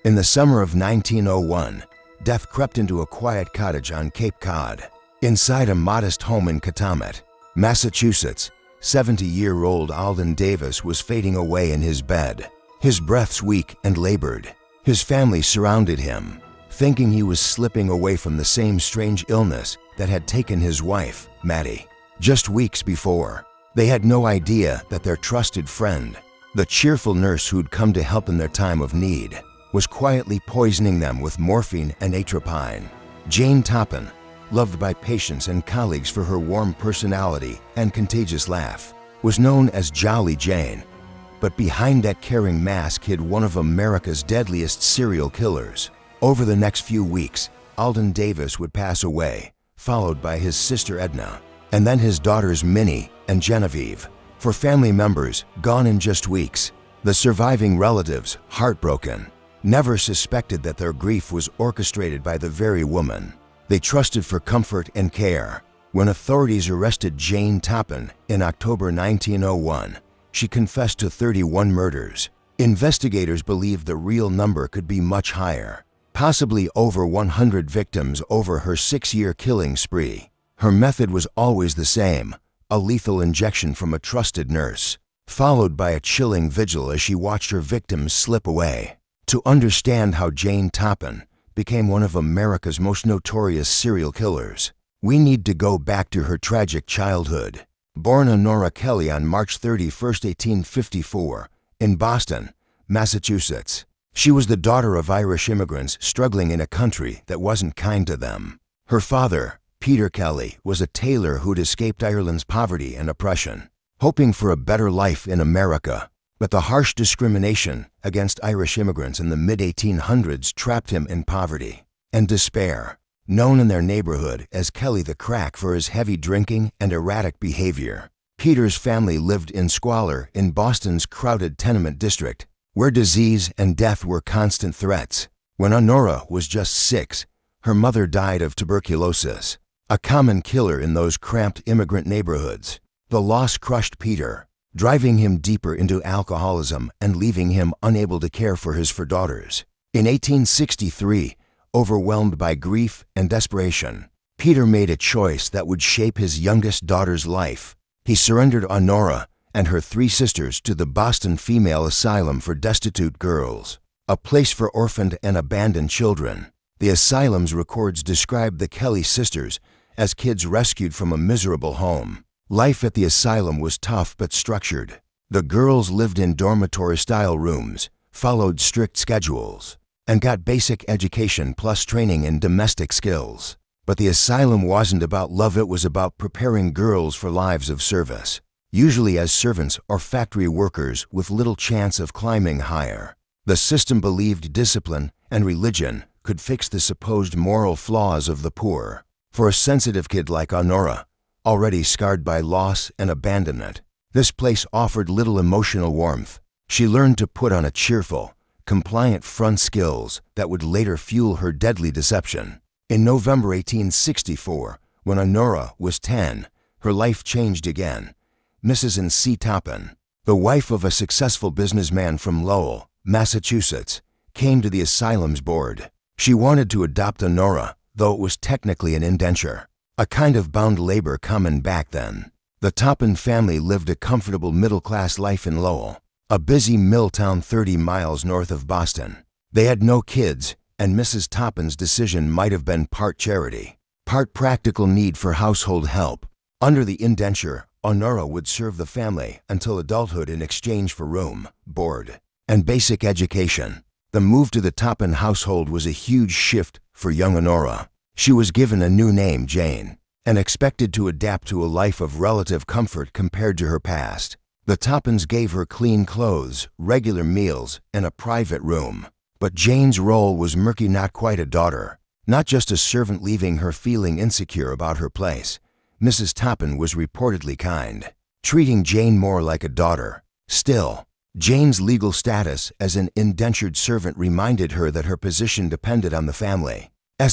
In the summer of 1901, death crept into a quiet cottage on Cape Cod. Inside a modest home in Katamet, Massachusetts, 70-year-old Alden Davis was fading away in his bed. His breaths weak and labored. His family surrounded him, thinking he was slipping away from the same strange illness that had taken his wife, Mattie, just weeks before. They had no idea that their trusted friend, the cheerful nurse who'd come to help in their time of need, was quietly poisoning them with morphine and atropine. Jane Toppan, loved by patients and colleagues for her warm personality and contagious laugh, was known as Jolly Jane. But behind that caring mask hid one of America's deadliest serial killers. Over the next few weeks, Alden Davis would pass away, followed by his sister Edna, and then his daughters Minnie and Genevieve. For family members, gone in just weeks, the surviving relatives, heartbroken, never suspected that their grief was orchestrated by the very woman they trusted for comfort and care. When authorities arrested Jane Toppan in October 1901, she confessed to 31 murders. Investigators believed the real number could be much higher, possibly over 100 victims over her 6-year killing spree. Her method was always the same: a lethal injection from a trusted nurse, followed by a chilling vigil as she watched her victims slip away. To understand how Jane Toppan became one of America's most notorious serial killers, we need to go back to her tragic childhood. Born Honora Kelly on March 31, 1854, in Boston, Massachusetts, she was the daughter of Irish immigrants struggling in a country that wasn't kind to them. Her father, Peter Kelly, was a tailor who'd escaped Ireland's poverty and oppression, hoping for a better life in America. But the harsh discrimination against Irish immigrants in the mid-1800s trapped him in poverty and despair. Known in their neighborhood as Kelly the Crack for his heavy drinking and erratic behavior, Peter's family lived in squalor in Boston's crowded tenement district, where disease and death were constant threats. When Honora was just 6, her mother died of tuberculosis, a common killer in those cramped immigrant neighborhoods. The loss crushed Peter, driving him deeper into alcoholism and leaving him unable to care for his 4 daughters. In 1863, overwhelmed by grief and desperation, Peter made a choice that would shape his youngest daughter's life. He surrendered Honora and her 3 sisters to the Boston Female Asylum for Destitute Girls, a place for orphaned and abandoned children. The asylum's records describe the Kelly sisters as kids rescued from a miserable home. Life at the asylum was tough but structured. The girls lived in dormitory-style rooms, followed strict schedules, and got basic education plus training in domestic skills. But the asylum wasn't about love, it was about preparing girls for lives of service, usually as servants or factory workers with little chance of climbing higher. The system believed discipline and religion could fix the supposed moral flaws of the poor. For a sensitive kid like Honora, already scarred by loss and abandonment, this place offered little emotional warmth. She learned to put on a cheerful, compliant front, skills that would later fuel her deadly deception. In November 1864, when Honora was 10, her life changed again. Mrs. and C. Toppan, the wife of a successful businessman from Lowell, Massachusetts, came to the asylum's board. She wanted to adopt Honora, though it was technically an indenture, a kind of bound labor common back then. The Toppan family lived a comfortable middle-class life in Lowell, a busy mill town 30 miles north of Boston. They had no kids, and Mrs. Toppan's decision might have been part charity, part practical need for household help. Under the indenture, Honora would serve the family until adulthood in exchange for room, board, and basic education. The move to the Toppan household was a huge shift for young Honora. She was given a new name, Jane, and expected to adapt to a life of relative comfort compared to her past. The Toppans gave her clean clothes, regular meals, and a private room. But Jane's role was murky. Not quite a daughter, not just a servant leaving her feeling insecure about her place. Mrs. Toppan was reportedly kind, treating Jane more like a daughter. Still, Jane's legal status as an indentured servant reminded her that her position depended on the family's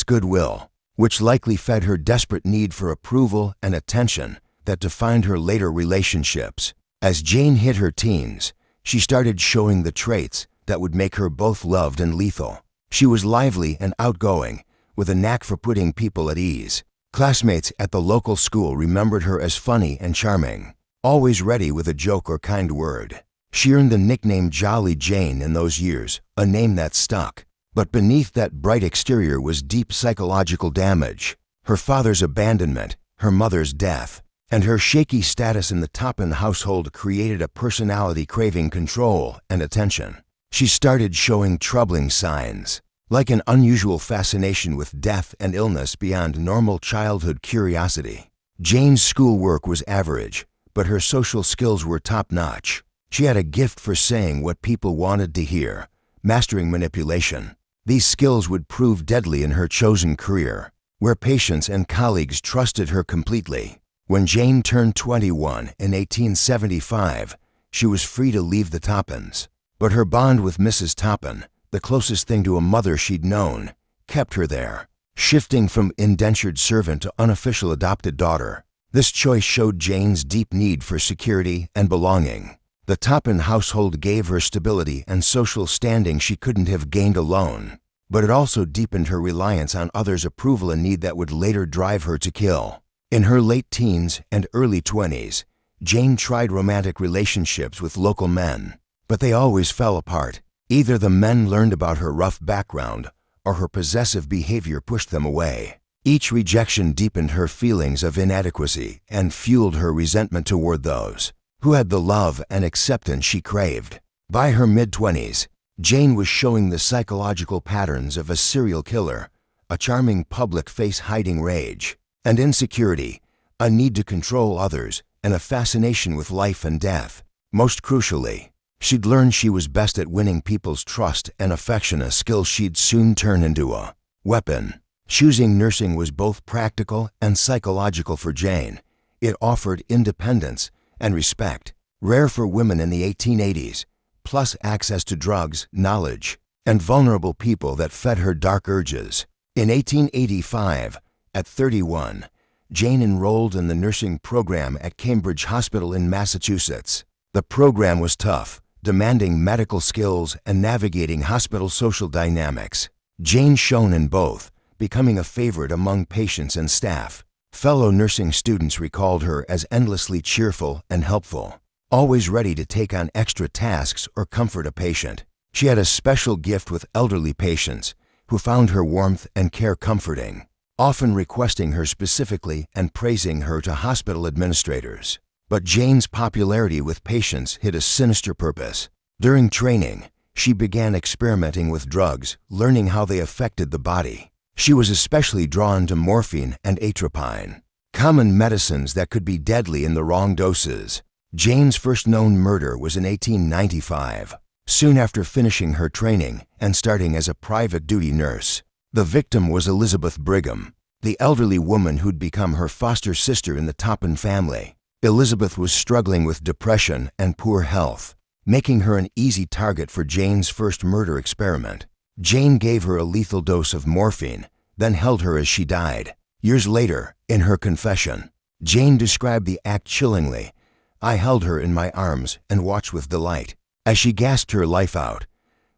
goodwill, which likely fed her desperate need for approval and attention that defined her later relationships. As Jane hit her teens, she started showing the traits that would make her both loved and lethal. She was lively and outgoing, with a knack for putting people at ease. Classmates at the local school remembered her as funny and charming, always ready with a joke or kind word. She earned the nickname Jolly Jane in those years, a name that stuck. But beneath that bright exterior was deep psychological damage. Her father's abandonment, her mother's death, and her shaky status in the Toppan household created a personality craving control and attention. She started showing troubling signs, like an unusual fascination with death and illness beyond normal childhood curiosity. Jane's schoolwork was average, but her social skills were top-notch. She had a gift for saying what people wanted to hear, mastering manipulation. These skills would prove deadly in her chosen career, where patients and colleagues trusted her completely. When Jane turned 21 in 1875, she was free to leave the Toppans. But her bond with Mrs. Toppan, the closest thing to a mother she'd known, kept her there, shifting from indentured servant to unofficial adopted daughter. This choice showed Jane's deep need for security and belonging. The Toppan household gave her stability and social standing she couldn't have gained alone, but it also deepened her reliance on others' approval, a need that would later drive her to kill. In her late teens and early 20s, Jane tried romantic relationships with local men, but they always fell apart. Either the men learned about her rough background, or her possessive behavior pushed them away. Each rejection deepened her feelings of inadequacy and fueled her resentment toward those who had the love and acceptance she craved. By her mid-20s, Jane was showing the psychological patterns of a serial killer, a charming public face hiding rage and insecurity, a need to control others, and a fascination with life and death. Most crucially, she'd learned she was best at winning people's trust and affection, a skill she'd soon turn into a weapon. Choosing nursing was both practical and psychological for Jane. It offered independence and respect, rare for women in the 1880s, plus access to drugs, knowledge, and vulnerable people that fed her dark urges. In 1885, at 31, Jane enrolled in the nursing program at Cambridge Hospital in Massachusetts. The program was tough, demanding medical skills and navigating hospital social dynamics. Jane shone in both, becoming a favorite among patients and staff. Fellow nursing students recalled her as endlessly cheerful and helpful, always ready to take on extra tasks or comfort a patient. She had a special gift with elderly patients who found her warmth and care comforting, often requesting her specifically and praising her to hospital administrators. But Jane's popularity with patients hid a sinister purpose. During training, she began experimenting with drugs, learning how they affected the body. She was especially drawn to morphine and atropine, common medicines that could be deadly in the wrong doses. Jane's first known murder was in 1895, soon after finishing her training and starting as a private duty nurse. The victim was Elizabeth Brigham, the elderly woman who'd become her foster sister in the Toppan family. Elizabeth was struggling with depression and poor health, making her an easy target for Jane's first murder experiment. Jane gave her a lethal dose of morphine, then held her as she died. Years later, in her confession, Jane described the act chillingly. "I held her in my arms and watched with delight as she gasped her life out."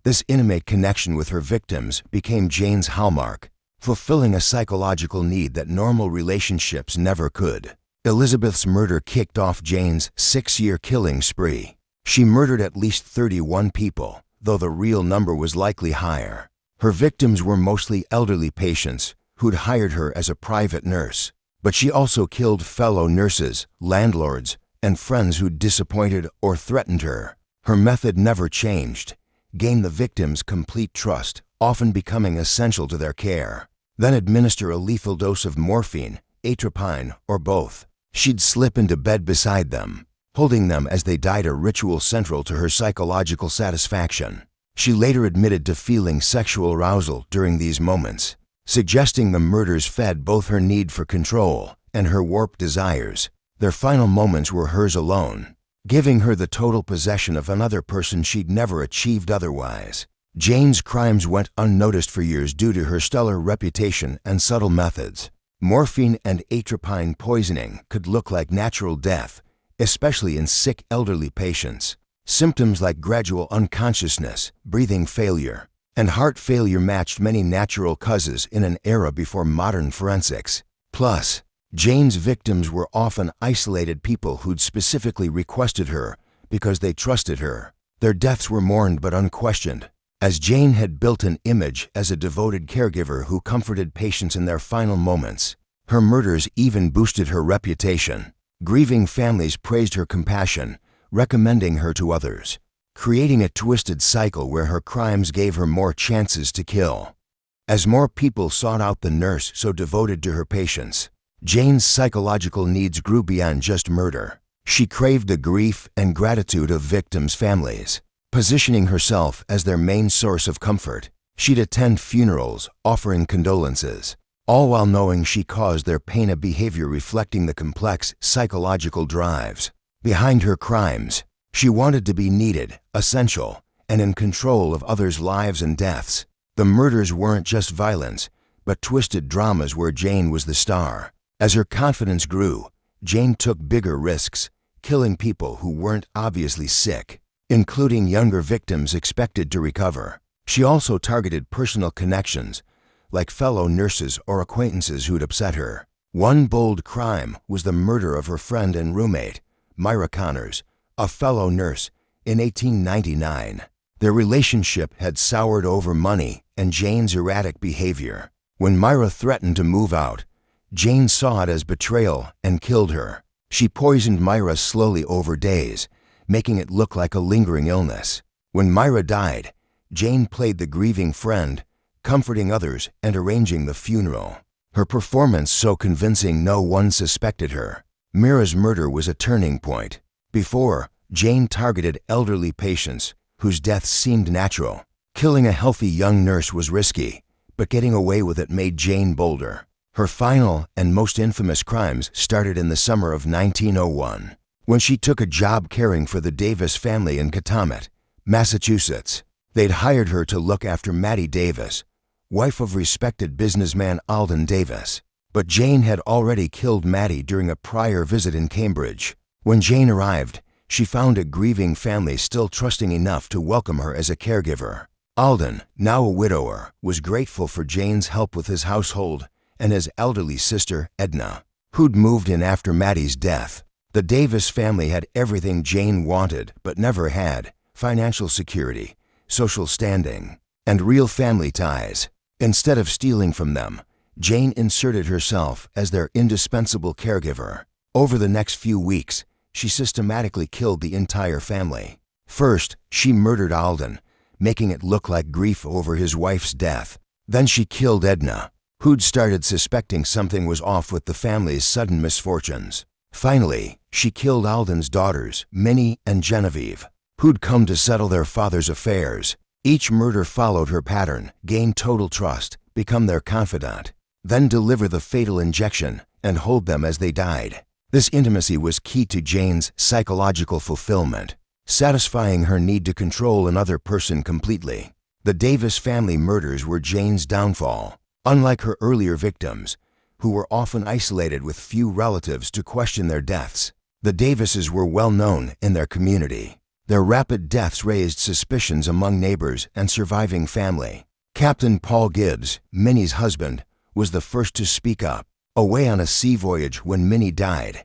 This intimate connection with her victims became Jane's hallmark, fulfilling a psychological need that normal relationships never could. Elizabeth's murder kicked off Jane's 6-year killing spree. She murdered at least 31 people, though the real number was likely higher. Her victims were mostly elderly patients who'd hired her as a private nurse. But she also killed fellow nurses, landlords, and friends who'd disappointed or threatened her. Her method never changed: gain the victim's complete trust, often becoming essential to their care, then administer a lethal dose of morphine, atropine, or both. She'd slip into bed beside them, holding them as they died, a ritual central to her psychological satisfaction. She later admitted to feeling sexual arousal during these moments, suggesting the murders fed both her need for control and her warped desires. Their final moments were hers alone, giving her the total possession of another person she'd never achieved otherwise. Jane's crimes went unnoticed for years due to her stellar reputation and subtle methods. Morphine and atropine poisoning could look like natural death, especially in sick elderly patients. Symptoms like gradual unconsciousness, breathing failure, and heart failure matched many natural causes in an era before modern forensics. Plus, Jane's victims were often isolated people who'd specifically requested her because they trusted her. Their deaths were mourned but unquestioned, as Jane had built an image as a devoted caregiver who comforted patients in their final moments. Her murders even boosted her reputation. Grieving families praised her compassion, recommending her to others, creating a twisted cycle where her crimes gave her more chances to kill. As more people sought out the nurse so devoted to her patients, Jane's psychological needs grew beyond just murder. She craved the grief and gratitude of victims' families. Positioning herself as their main source of comfort, she'd attend funerals, offering condolences, all while knowing she caused their pain, a behavior reflecting the complex psychological drives behind her crimes. She wanted to be needed, essential, and in control of others' lives and deaths. The murders weren't just violence, but twisted dramas where Jane was the star. As her confidence grew, Jane took bigger risks, killing people who weren't obviously sick, including younger victims expected to recover. She also targeted personal connections, like fellow nurses or acquaintances who'd upset her. One bold crime was the murder of her friend and roommate, Myra Connors, a fellow nurse, in 1899. Their relationship had soured over money and Jane's erratic behavior. When Myra threatened to move out, Jane saw it as betrayal and killed her. She poisoned Myra slowly over days, making it look like a lingering illness. When Myra died, Jane played the grieving friend, comforting others and arranging the funeral. Her performance so convincing no one suspected her. Myra's murder was a turning point. Before, Jane targeted elderly patients whose deaths seemed natural. Killing a healthy young nurse was risky, but getting away with it made Jane bolder. Her final and most infamous crimes started in the summer of 1901, when she took a job caring for the Davis family in Catamount, Massachusetts. They'd hired her to look after Mattie Davis, wife of respected businessman Alden Davis. But Jane had already killed Mattie during a prior visit in Cambridge. When Jane arrived, she found a grieving family still trusting enough to welcome her as a caregiver. Alden, now a widower, was grateful for Jane's help with his household and his elderly sister, Edna, who'd moved in after Mattie's death. The Davis family had everything Jane wanted but never had: financial security, social standing, and real family ties. Instead of stealing from them, Jane inserted herself as their indispensable caregiver. Over the next few weeks, she systematically killed the entire family. First, she murdered Alden, making it look like grief over his wife's death. Then she killed Edna, who'd started suspecting something was off with the family's sudden misfortunes. Finally, she killed Alden's daughters, Minnie and Genevieve, who'd come to settle their father's affairs. Each murder followed her pattern: gain total trust, become their confidant, then deliver the fatal injection and hold them as they died. This intimacy was key to Jane's psychological fulfillment, satisfying her need to control another person completely. The Davis family murders were Jane's downfall. Unlike her earlier victims, who were often isolated with few relatives to question their deaths, the Davises were well known in their community. Their rapid deaths raised suspicions among neighbors and surviving family. Captain Paul Gibbs, Minnie's husband, was the first to speak up. Away on a sea voyage when Minnie died,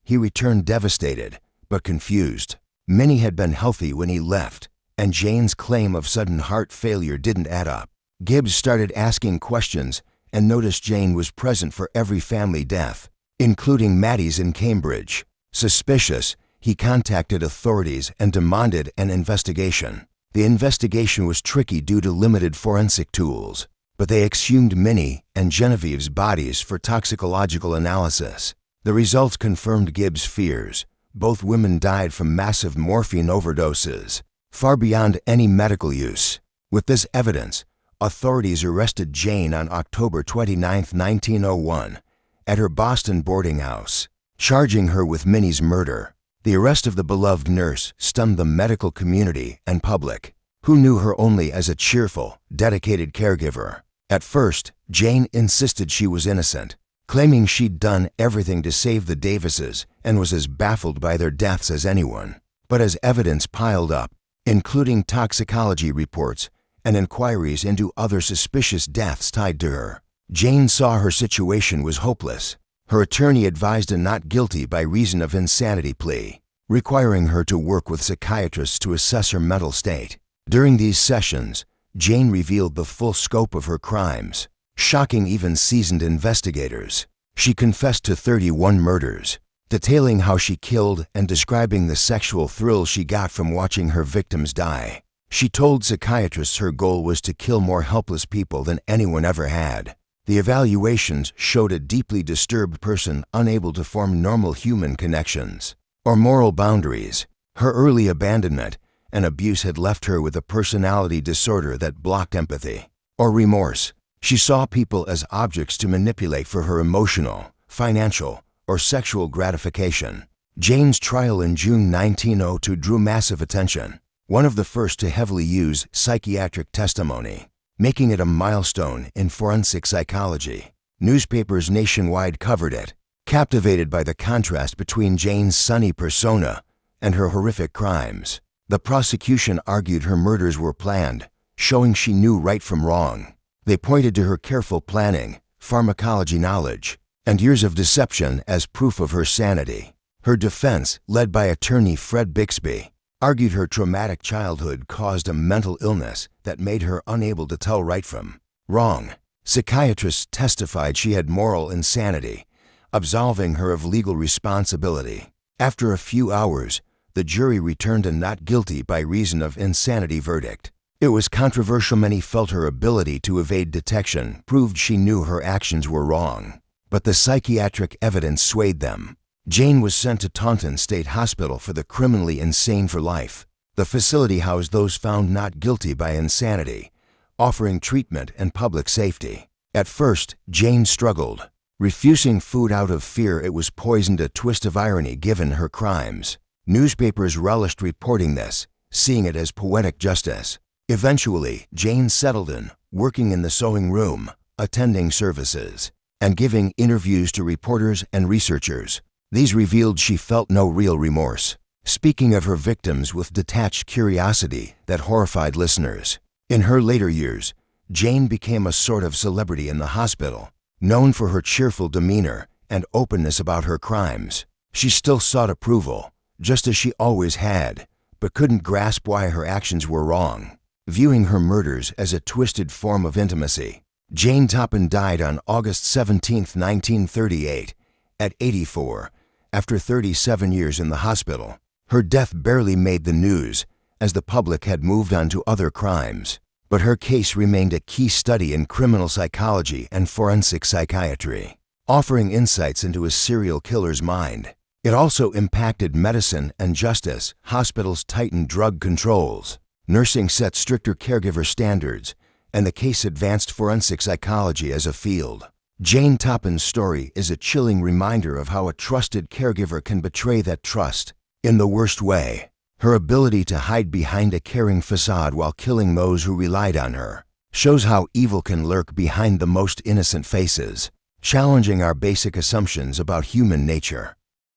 he returned devastated but confused. Minnie had been healthy when he left, and Jane's claim of sudden heart failure didn't add up. Gibbs started asking questions and noticed Jane was present for every family death, including Mattie's in Cambridge. Suspicious, he contacted authorities and demanded an investigation. The investigation was tricky due to limited forensic tools, but they exhumed Minnie and Genevieve's bodies for toxicological analysis. The results confirmed Gibbs' fears. Both women died from massive morphine overdoses, far beyond any medical use. With this evidence, authorities arrested Jane on October 29, 1901, at her Boston boarding house, charging her with Minnie's murder. The arrest of the beloved nurse stunned the medical community and public, who knew her only as a cheerful, dedicated caregiver. At first, Jane insisted she was innocent, claiming she'd done everything to save the Davises and was as baffled by their deaths as anyone. But as evidence piled up, including toxicology reports and inquiries into other suspicious deaths tied to her, Jane saw her situation was hopeless. Her attorney advised a not guilty by reason of insanity plea, requiring her to work with psychiatrists to assess her mental state. During these sessions, Jane revealed the full scope of her crimes, shocking even seasoned investigators. She confessed to 31 murders, detailing how she killed and describing the sexual thrill she got from watching her victims die. She told psychiatrists her goal was to kill more helpless people than anyone ever had. The evaluations showed a deeply disturbed person unable to form normal human connections or moral boundaries. Her early abandonment and abuse had left her with a personality disorder that blocked empathy or remorse. She saw people as objects to manipulate for her emotional, financial, or sexual gratification. Jane's trial in June 1902 drew massive attention, one of the first to heavily use psychiatric testimony, making it a milestone in forensic psychology. Newspapers nationwide covered it, captivated by the contrast between Jane's sunny persona and her horrific crimes. The prosecution argued her murders were planned, showing she knew right from wrong. They pointed to her careful planning, pharmacology knowledge, and years of deception as proof of her sanity. Her defense, led by attorney Fred Bixby, argued her traumatic childhood caused a mental illness that made her unable to tell right from wrong. Psychiatrists testified she had moral insanity, absolving her of legal responsibility. After a few hours, the jury returned a not guilty by reason of insanity verdict. It was controversial. Many felt her ability to evade detection proved she knew her actions were wrong, but the psychiatric evidence swayed them. Jane was sent to Taunton State Hospital for the criminally insane for life. The facility housed those found not guilty by insanity, offering treatment and public safety. At first, Jane struggled, refusing food out of fear it was poisoned, a twist of irony given her crimes. Newspapers relished reporting this, seeing it as poetic justice. Eventually, Jane settled in, working in the sewing room, attending services, and giving interviews to reporters and researchers. These revealed she felt no real remorse, speaking of her victims with detached curiosity that horrified listeners. In her later years, Jane became a sort of celebrity in the hospital, known for her cheerful demeanor and openness about her crimes. She still sought approval, just as she always had, but couldn't grasp why her actions were wrong, viewing her murders as a twisted form of intimacy. Jane Toppan died on August 17, 1938, at 84, after 37 years in the hospital. Her death barely made the news, as the public had moved on to other crimes, but her case remained a key study in criminal psychology and forensic psychiatry, offering insights into a serial killer's mind. It also impacted medicine and justice. Hospitals tightened drug controls, nursing set stricter caregiver standards, and the case advanced forensic psychology as a field. Jane Toppan's story is a chilling reminder of how a trusted caregiver can betray that trust in the worst way. Her ability to hide behind a caring facade while killing those who relied on her shows how evil can lurk behind the most innocent faces, challenging our basic assumptions about human nature.